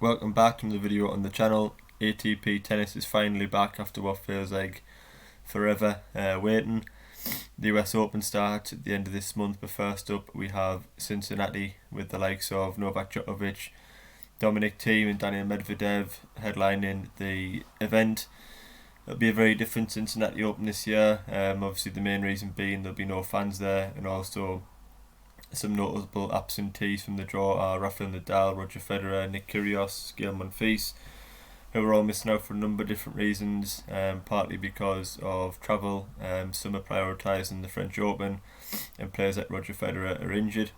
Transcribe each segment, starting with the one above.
welcome back to another video on the channel. ATP tennis is finally back after what feels like forever waiting. The US Open starts at the end of this month, but first up we have Cincinnati with the likes of Novak Djokovic, Dominic Thiem and Daniil Medvedev headlining the event. It'll be a very different Cincinnati Open this year. Obviously the main reason being there'll be no fans there, and also some notable absentees from the draw are Rafael Nadal, Roger Federer, Nick Kyrgios, Gael Monfils, who are all missing out for a number of different reasons, partly because of travel. Some are prioritising the French Open, and players like Roger Federer are injured.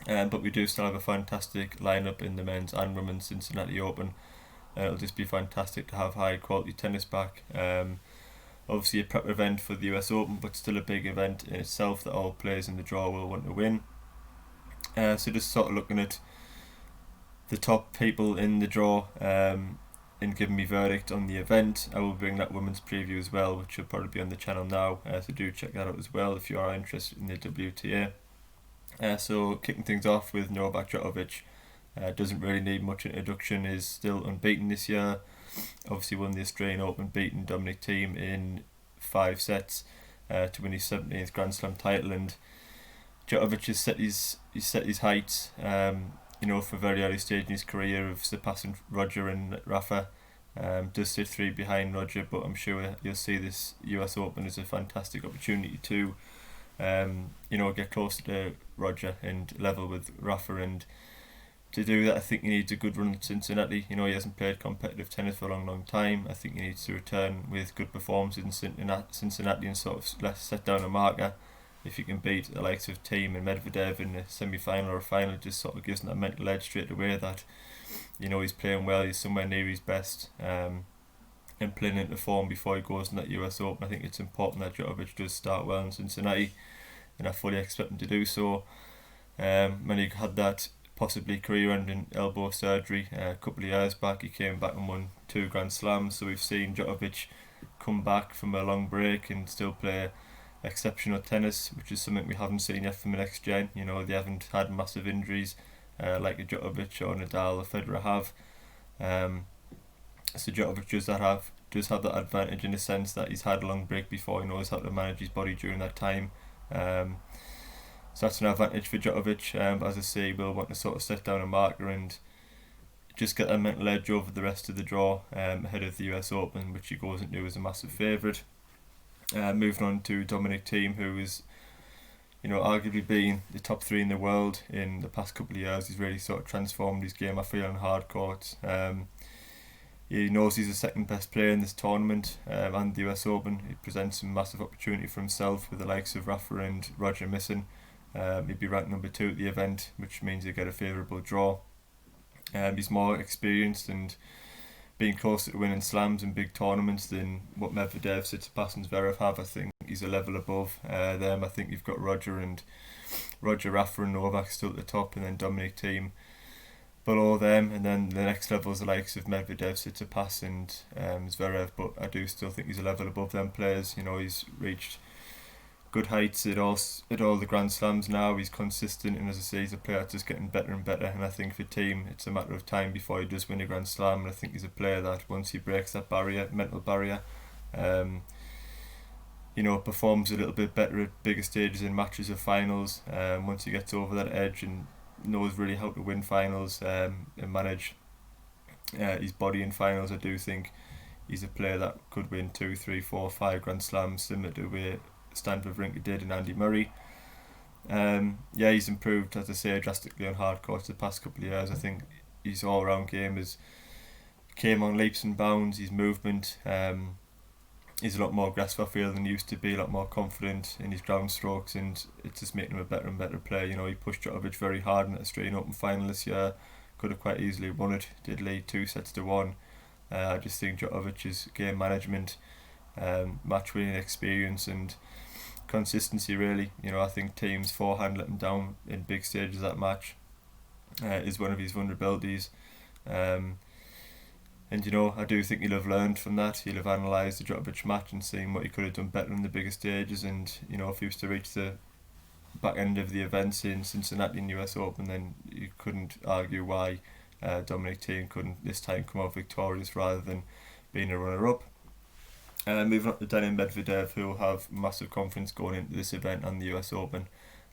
But we do still have a fantastic lineup in the men's and women's Cincinnati Open. It'll just be fantastic to have high quality tennis back. Obviously a prep event for the US Open, but still a big event in itself that all players in the draw will want to win. So just sort of looking at the top people in the draw and giving me verdict on the event. I will bring that women's preview as well, which will probably be on the channel now, so do check that out as well if you are interested in the WTA. So kicking things off with Novak Djokovic. Doesn't really need much introduction, is still unbeaten this year. Obviously won the Australian Open, beating Dominic Thiem in 5 sets to win his 17th Grand Slam title. And Djokovic has set his heights, for a very early stage in his career of surpassing Roger and Rafa. Does sit 3 behind Roger, but I'm sure you'll see this US Open as a fantastic opportunity to get closer to Roger and level with Rafa. And to do that, I think he needs a good run at Cincinnati. He hasn't played competitive tennis for a long time. I think he needs to return with good performances in Cincinnati and sort of set down a marker. If you can beat the likes of Thiem and Medvedev in a semi-final or a final, it just sort of gives him that mental edge straight away that he's playing well, he's somewhere near his best, and playing into form before he goes in that US Open. I think it's important that Djokovic does start well in Cincinnati, and I fully expect him to do so. When he had that possibly career-ending elbow surgery a couple of years back, he came back and won 2 Grand Slams. So we've seen Djokovic come back from a long break and still play exceptional tennis, which is something we haven't seen yet from the next gen. They haven't had massive injuries like a Djokovic or Nadal or Federer have. So Djokovic does have that advantage in the sense that he's had a long break before. He knows how to manage his body during that time. So that's an advantage for Djokovic, but as I say, we'll want to sort of set down a marker and just get a mental edge over the rest of the draw ahead of the US Open, which he goes into as a massive favourite. Moving on to Dominic Thiem, who is arguably being the top 3 in the world in the past couple of years. He's really sort of transformed his game, I feel, on hard courts. He knows he's the second best player in this tournament and the US Open. It presents a massive opportunity for himself with the likes of Rafa and Roger missing. He'd be ranked number 2 at the event, which means he'll get a favourable draw. He's more experienced and being closer to winning slams in big tournaments than what Medvedev, Tsitsipas and Zverev have. I think he's a level above them. I think you've got Roger, Rafa and Novak still at the top, and then Dominic Thiem below them, and then the next level is the likes of Medvedev, Tsitsipas and Zverev, but I do still think he's a level above them players. He's reached good heights at all the Grand Slams now. He's consistent, and as I say, he's a player that's just getting better and better. And I think for Thiem, it's a matter of time before he does win a Grand Slam. And I think he's a player that once he breaks that mental barrier, performs a little bit better at bigger stages in matches or finals. Once he gets over that edge and knows really how to win finals and manage his body in finals, I do think he's a player that could win 2, 3, 4, 5 Grand Slams, similar to where Stan Wawrinka did and Andy Murray. He's improved, as I say, drastically on hard courts the past couple of years. I think his all-round game came on leaps and bounds. His movement is a lot more aggressive, I feel, than he used to be, a lot more confident in his ground strokes, and it's just making him a better and better player. He pushed Djokovic very hard in the Australian Open final this year. Could have quite easily won it, did lead 2 sets to 1. I just think Djokovic's game management, match winning experience and consistency, really. I think Thiem's forehand let him down in big stages of that match is one of his vulnerabilities, and I do think he'll have learned from that. He'll have analysed the Djokovic match and seen what he could have done better in the bigger stages, and if he was to reach the back end of the events in Cincinnati and US Open, then you couldn't argue why Dominic Thiem couldn't this time come out victorious rather than being a runner-up. Moving on to Daniil Medvedev, who will have massive confidence going into this event and the US Open.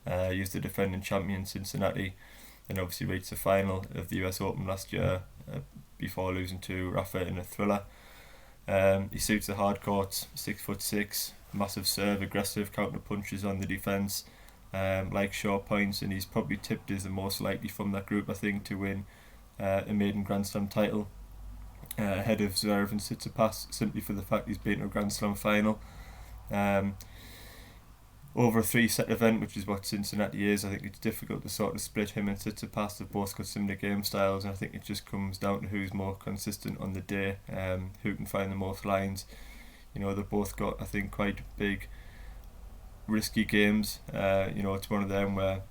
He was the defending champion Cincinnati, and obviously reached the final of the US Open last year before losing to Rafa in a thriller. He suits the hard courts, 6'6", massive serve, aggressive counter punches on the defence, like short points, and he's probably tipped as the most likely from that group, I think, to win a maiden Grand Slam title ahead of Zverev and Tsitsipas, simply for the fact he's been to a Grand Slam final. Over a 3-set event, which is what Cincinnati is, I think it's difficult to sort of split him and Tsitsipas. They've both got similar game styles, and I think it just comes down to who's more consistent on the day, who can find the most lines. They've both got, I think, quite big, risky games. It's one of them where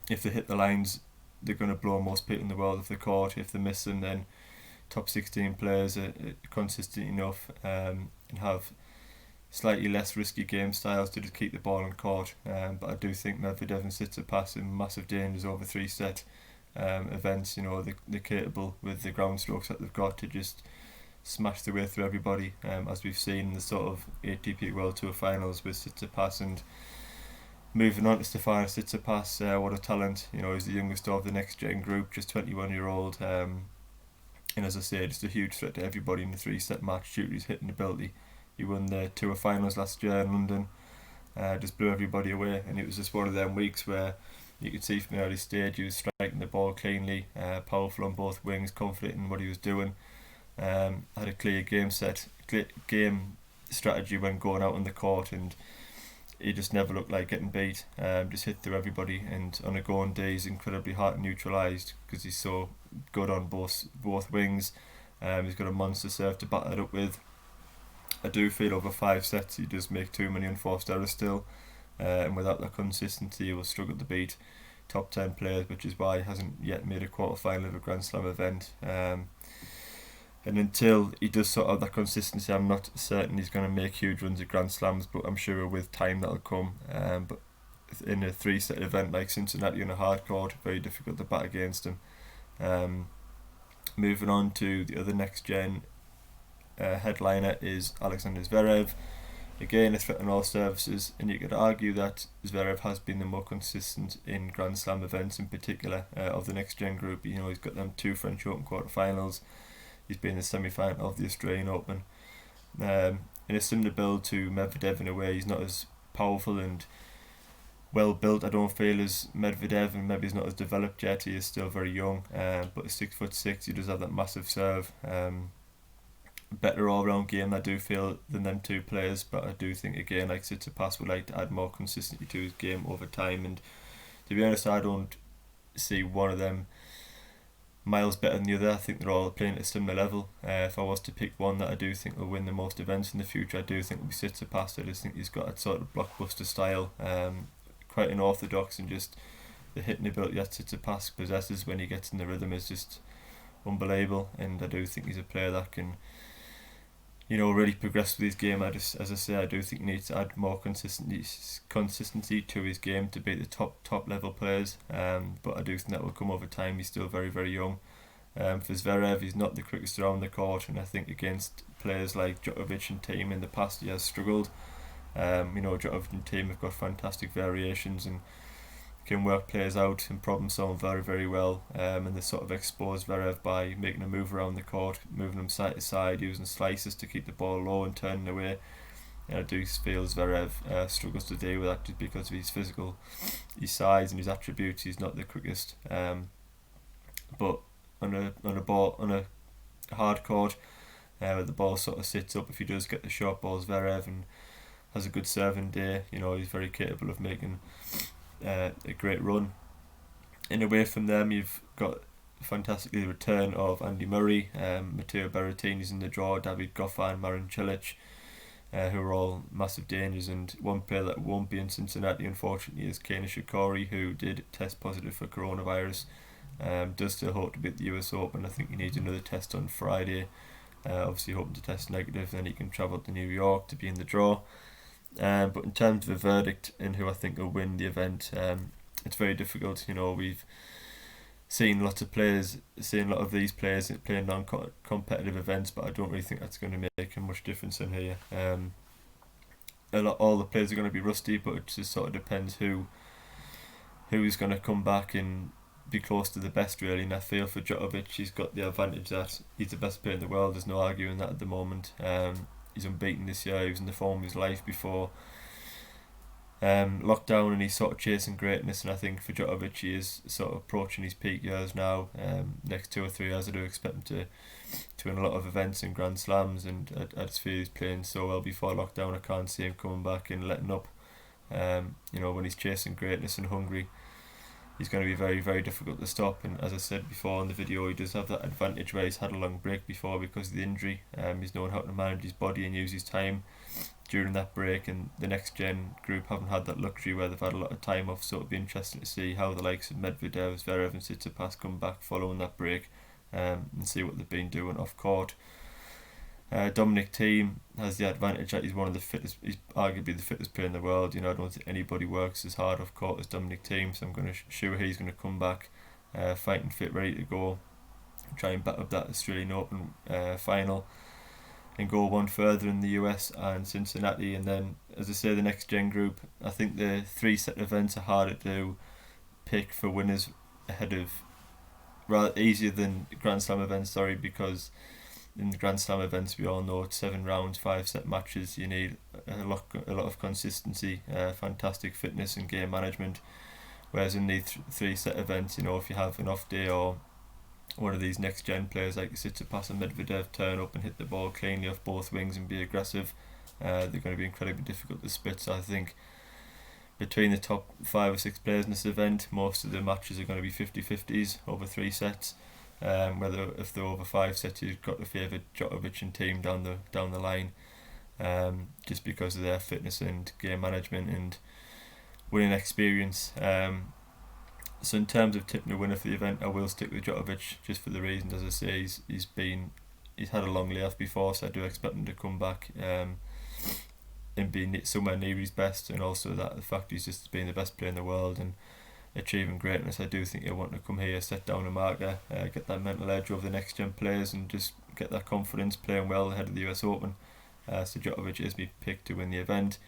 if they hit the lines, they're going to blow most people in the world off the court. If they miss them, then top 16 players are consistent enough and have slightly less risky game styles to just keep the ball on court. But I do think Medvedev and Tsitsipas in massive dangers over 3-set events. They're capable with the ground strokes that they've got to just smash their way through everybody, as we've seen in the sort of ATP World Tour finals with Tsitsipas. And moving on to Stefanos Tsitsipas, what a talent. He's the youngest of the next gen group, just 21-year-old. And as I say, just a huge threat to everybody in the 3-set match due to his hitting ability. He won the Tour finals last year in London, just blew everybody away, and it was just one of them weeks where you could see from the early stage he was striking the ball cleanly, powerful on both wings, confident in what he was doing, had a clear game strategy when going out on the court, and he just never looked like getting beat. Just hit through everybody, and on a going day he's incredibly hard neutralised because he's so good on both wings. He's got a monster serve to back that up with. I do feel over 5 sets he does make too many unforced errors still, and without that consistency he will struggle to beat top 10 players, which is why he hasn't yet made a quarter final of a Grand Slam event. And until he does sort of that consistency, I'm not certain he's going to make huge runs at Grand Slams, but I'm sure with time that'll come. But in a 3-set event like Cincinnati on a hard court, very difficult to bat against him. Moving on to the other next gen headliner is Alexander Zverev. Again, a threat on all surfaces, and you could argue that Zverev has been the more consistent in Grand Slam events in particular of the next gen group. He's got them 2 French Open quarterfinals. He's been in the semi-final of the Australian Open. In a similar build to Medvedev in a way, he's not as powerful and well built, I don't feel, as Medvedev, and maybe he's not as developed yet. He is still very young, but 6'6", he does have that massive serve. Better all-round game, I do feel, than them 2 players, but I do think, again, like Tsitsipas would like to add more consistency to his game over time, and to be honest, I don't see one of them miles better than the other. I think they're all playing at a similar level. If I was to pick one that I do think will win the most events in the future, I do think it will be Tsitsipas. I just think he's got a sort of blockbuster style, quite unorthodox, and just the hitting ability that Tsitsipas possesses when he gets in the rhythm is just unbelievable, and I do think he's a player that can really progress with his game. As I say, I do think he needs to add more consistency to his game to beat the top level players. But I do think that will come over time. He's still very, very young. For Zverev, he's not the quickest around the court, and I think against players like Djokovic and Thiem in the past he has struggled. Djokovic and Thiem have got fantastic variations and can work players out and problem solve very, very well, and they sort of expose Zverev by making a move around the court, moving them side to side, using slices to keep the ball low and turning away. And I do feel Zverev struggles to deal with that just because of his size and his attributes. He's not the quickest, but on a hard court, where the ball sort of sits up, if he does get the short balls, Zverev, and has a good serving day, he's very capable of making a great run. And away from them, you've got fantastically the return of Andy Murray, Matteo Berrettini's in the draw, David Goffin, Marin Cilic, who are all massive dangers. And one player that won't be in Cincinnati, unfortunately, is Kei Nishikori, who did test positive for coronavirus. Does still hope to be at the US Open. I think he needs another test on Friday. Obviously hoping to test negative, then he can travel to New York to be in the draw. But in terms of a verdict and who I think will win the event, it's very difficult. We've seeing lots of these players playing non-competitive events, but I don't really think that's going to make much difference in here. All the players are going to be rusty, but it just sort of depends who's going to come back and be close to the best, really. And I feel for Djokovic, he's got the advantage that he's the best player in the world. There's no arguing that at the moment. He's unbeaten this year. He was in the form of his life before lockdown, and he's sort of chasing greatness. And I think for Djokovic, he is sort of approaching his peak years now. Next 2 or 3 years, I do expect him to win a lot of events and Grand Slams, and I just feel he's playing so well before lockdown. I can't see him coming back and letting up. When he's chasing greatness and hungry, he's going to be very, very difficult to stop. And as I said before in the video, he does have that advantage where he's had a long break before because of the injury. He's known how to manage his body and use his time during that break, and the next gen group haven't had that luxury where they've had a lot of time off, so it'll be interesting to see how the likes of Medvedev, Zverev and Tsitsipas come back following that break, and see what they've been doing off court. Dominic Thiem has the advantage that he's he's arguably the fittest player in the world. I don't think anybody works as hard off court as Dominic Thiem, so I'm going to sure he's going to come back fighting fit, ready to go, try and bat up that Australian Open final and go one further in the US and Cincinnati. And then, as I say, the next gen group, I think the 3-set events are harder to pick for winners ahead of, rather easier than Grand Slam events, because in the Grand Slam events we all know it's 7 rounds, 5-set matches. You need a lot of consistency, fantastic fitness and game management, whereas in these 3-set events, if you have an off day or one of these next gen players like Tsitsipas and Medvedev turn up and hit the ball cleanly off both wings and be aggressive, they're going to be incredibly difficult to split. So I think between the top 5 or 6 players in this event, most of the matches are going to be 50-50s over 3 sets. If they're over 5 sets, you've got to favour Djokovic and Thiem down the line, just because of their fitness and game management and winning experience. So in terms of tipping a winner for the event, I will stick with Djokovic, just for the reasons, as I say, he's had a long layoff before, so I do expect him to come back and be somewhere near his best, and also that the fact he's just being the best player in the world and achieving greatness. I do think he'll want to come here, set down a marker, get that mental edge over the next gen players, and just get that confidence playing well ahead of the US Open. So Djokovic is my pick to win the event.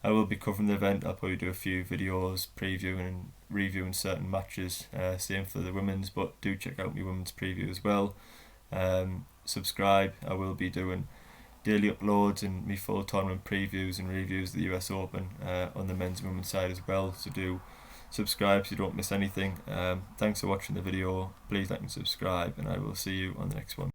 I will be covering the event. I'll probably do a few videos previewing and reviewing certain matches, same for the women's, but do check out my women's preview as well. Subscribe. I will be doing daily uploads and my full tournament previews and reviews of the US Open on the men's and women's side as well, so do subscribe so you don't miss anything. Thanks for watching the video. Please like and subscribe, and I will see you on the next one.